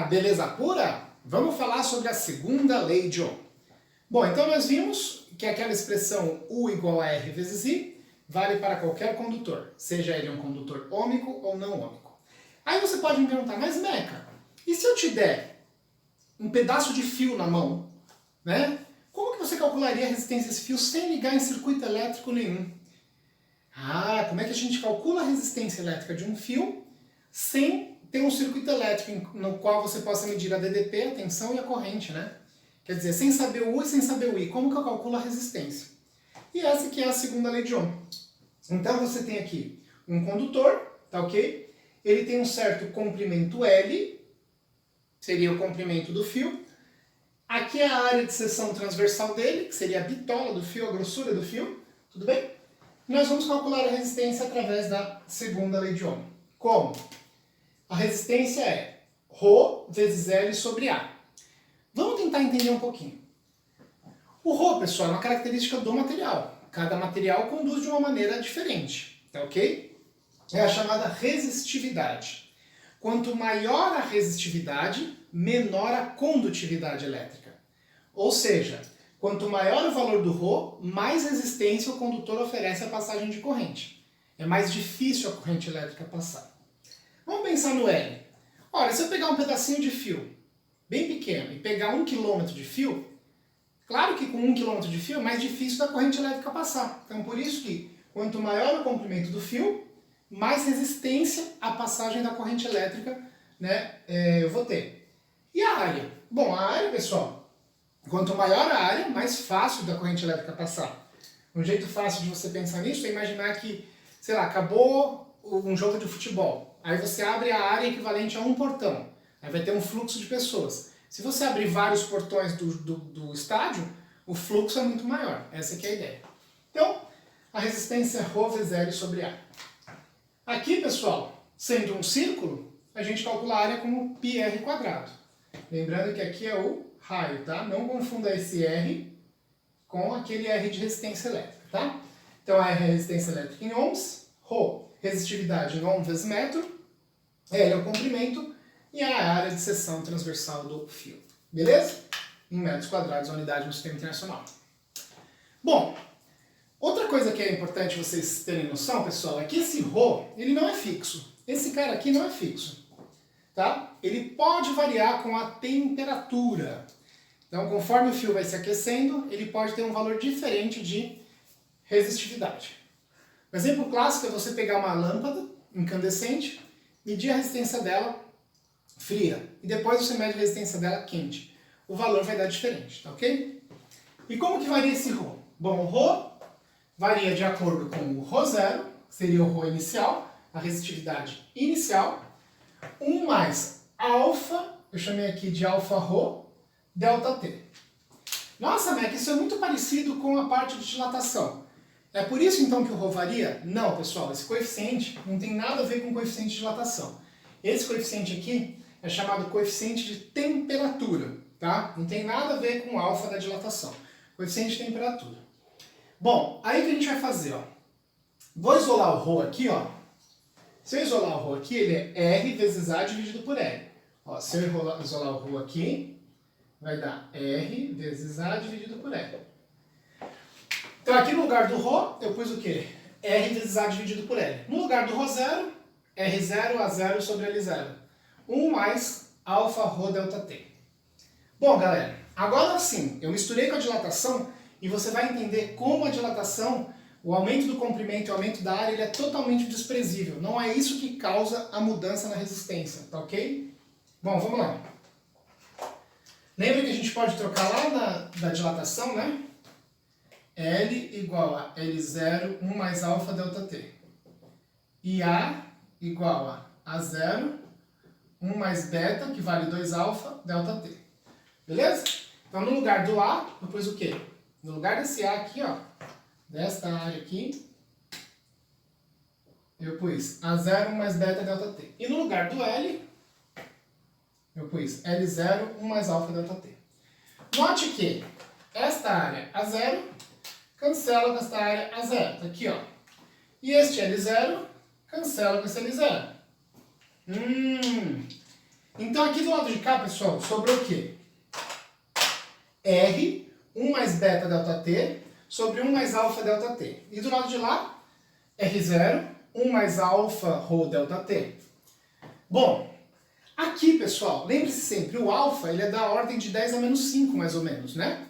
beleza pura? Vamos falar sobre a segunda lei de Ohm. Bom, então nós vimos que aquela expressão U igual a R vezes I vale para qualquer condutor, seja ele um condutor ôhmico ou não ôhmico. Aí você pode me perguntar, mas Meca, e se eu te der um pedaço de fio na mão, né? Como que você calcularia a resistência desse fio sem ligar em circuito elétrico nenhum? Ah, como é que a gente calcula a resistência elétrica de um fio sem ter um circuito elétrico no qual você possa medir a DDP, a tensão e a corrente, né? Quer dizer, sem saber o U e sem saber o I, como que eu calculo a resistência? E essa aqui é a segunda lei de Ohm. Então você tem aqui um condutor, tá ok? Ele tem um certo comprimento L, seria o comprimento do fio. Aqui é a área de seção transversal dele, que seria a bitola do fio, a grossura do fio, tudo bem? Nós vamos calcular a resistência através da segunda lei de Ohm. Como? A resistência é Rho vezes L sobre A. Vamos tentar entender um pouquinho. O Rho, pessoal, é uma característica do material. Cada material conduz de uma maneira diferente, tá ok? É a chamada resistividade. Quanto maior a resistividade, menor a condutividade elétrica. Ou seja, quanto maior o valor do Rho, mais resistência o condutor oferece à passagem de corrente. É mais difícil a corrente elétrica passar. Vamos pensar no L. Olha, se eu pegar um pedacinho de fio bem pequeno e pegar 1 km de fio, claro que com 1 km de fio é mais difícil da corrente elétrica passar. Então por isso que quanto maior o comprimento do fio, mais resistência à passagem da corrente elétrica, né, eu vou ter. E a área? Bom, a área, pessoal, quanto maior a área, mais fácil da corrente elétrica passar. Um jeito fácil de você pensar nisso é imaginar que, sei lá, acabou um jogo de futebol. Aí você abre a área equivalente a um portão. Aí vai ter um fluxo de pessoas. Se você abrir vários portões do estádio, o fluxo é muito maior. Essa aqui é a ideia. Então, a resistência é Rho vezes L sobre A. Aqui, pessoal, sendo um círculo, a gente calcula a área como πr². Lembrando que aqui é o raio, tá? Não confunda esse R com aquele R de resistência elétrica, tá? Então, a R é a resistência elétrica em ohms, Rho, resistividade em ohm vezes metro, L é o comprimento e a área de seção transversal do fio. Beleza? Em metros quadrados, a unidade no sistema internacional. Bom, outra coisa que é importante vocês terem noção, pessoal, é que esse Rho, ele não é fixo. Esse cara aqui não é fixo, tá? Ele pode variar com a temperatura. Então, conforme o fio vai se aquecendo, ele pode ter um valor diferente de resistividade. Um exemplo clássico é você pegar uma lâmpada incandescente, medir a resistência dela fria, e depois você mede a resistência dela quente. O valor vai dar diferente, tá ok? E como que varia esse Rho? Bom, o Rho varia de acordo com o Rho0, que seria o Rho inicial, a resistividade inicial, 1 mais alfa, eu chamei aqui de alfa Rho, delta T. Nossa, Mac, isso é muito parecido com a parte de dilatação. É por isso então que o Rho varia? Não, pessoal, esse coeficiente não tem nada a ver com o coeficiente de dilatação. Esse coeficiente aqui é chamado coeficiente de temperatura, tá? Não tem nada a ver com o alfa da dilatação. Coeficiente de temperatura. Bom, aí o que a gente vai fazer, ó? Vou isolar o Rho aqui, ó. Se eu isolar o Rho aqui, ele é R vezes A dividido por L. Ó, se eu isolar o Rho aqui, vai dar R vezes A dividido por L. Então aqui no lugar do Rho, eu pus o quê? R vezes A dividido por L. No lugar do Rho0, R0 A0 sobre L0. 1 mais alfa Rho delta T. Bom, galera, agora sim, eu misturei com a dilatação e você vai entender como a dilatação, o aumento do comprimento e o aumento da área, ele é totalmente desprezível. Não é isso que causa a mudança na resistência, tá ok? Bom, vamos lá. Lembra que a gente pode trocar lá da dilatação, né? L igual a L0, 1 mais alfa delta T. E A igual a A0, 1 mais beta, que vale 2 alfa, delta T. Beleza? Então no lugar do A, eu pus o quê? No lugar desse A aqui, ó, desta área aqui, eu pus A0, 1 mais beta, delta T. E no lugar do L, eu pus L0, 1 mais alfa, delta T. Note que esta área A0 cancela com esta área A0, tá aqui, ó. E este L0 cancela com esse L0. Então aqui do lado de cá, pessoal, sobrou o quê? R, 1 mais beta delta t, sobre 1 mais alfa delta t. E do lado de lá, R0, 1 mais alfa rho delta t. Bom, aqui, pessoal, lembre-se sempre, o alfa ele é da ordem de 10 a menos 5, mais ou menos, né?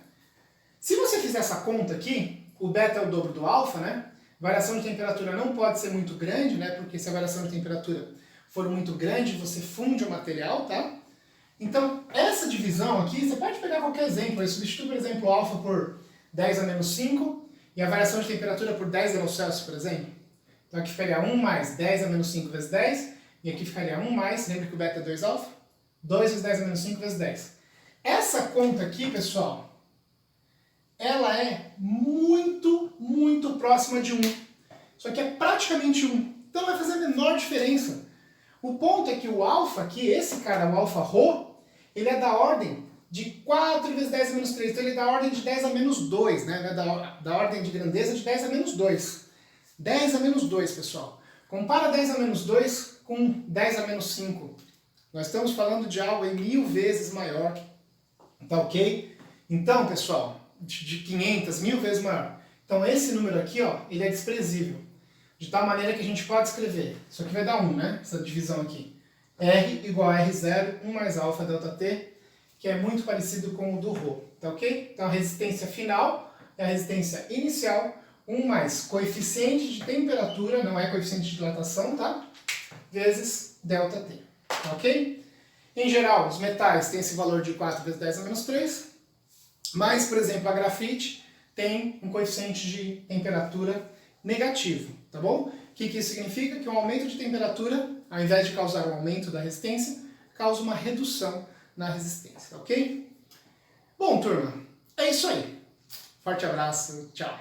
Se você fizer essa conta aqui, o beta é o dobro do alfa, né? Variação de temperatura não pode ser muito grande, né? Porque se a variação de temperatura for muito grande, você funde o material, tá? Então, essa divisão aqui, você pode pegar qualquer exemplo. Eu substituo, por exemplo, o alfa por 10 a menos 5 e a variação de temperatura por 10 graus Celsius, por exemplo. Então aqui ficaria 1 mais 10 a menos 5 vezes 10, e aqui ficaria 1 mais, lembra que o beta é 2 alfa? 2 vezes 10 a menos 5 vezes 10. Essa conta aqui, pessoal, ela é muito próxima de 1. Isso aqui é praticamente 1. Então não vai fazer a menor diferença. O ponto é que o alfa aqui, esse cara, o alfa rho, ele é da ordem de 4 vezes 10 a menos 3. Então ele é da ordem de 10 a menos 2, né? Da ordem de grandeza de 10 a menos 2. 10 a menos 2, pessoal. Compara 10 a menos 2 com 10 a menos 5. Nós estamos falando de algo em 1000 vezes maior. Tá ok? Então, pessoal, de 500, 1000 vezes maior. Então esse número aqui, ó, ele é desprezível. De tal maneira que a gente pode escrever. Isso aqui vai dar 1, né? Essa divisão aqui. R igual a R0, 1 mais alfa delta T, que é muito parecido com o do ρ. Tá ok? Então a resistência final é a resistência inicial, 1 mais coeficiente de temperatura, não é coeficiente de dilatação, tá? Vezes delta T. Tá ok? Em geral, os metais têm esse valor de 4 vezes 10 a menos 3, mas, por exemplo, a grafite tem um coeficiente de temperatura negativo, tá bom? O que isso significa? Que um aumento de temperatura, ao invés de causar um aumento da resistência, causa uma redução na resistência, ok? Bom, turma, é isso aí. Forte abraço, tchau!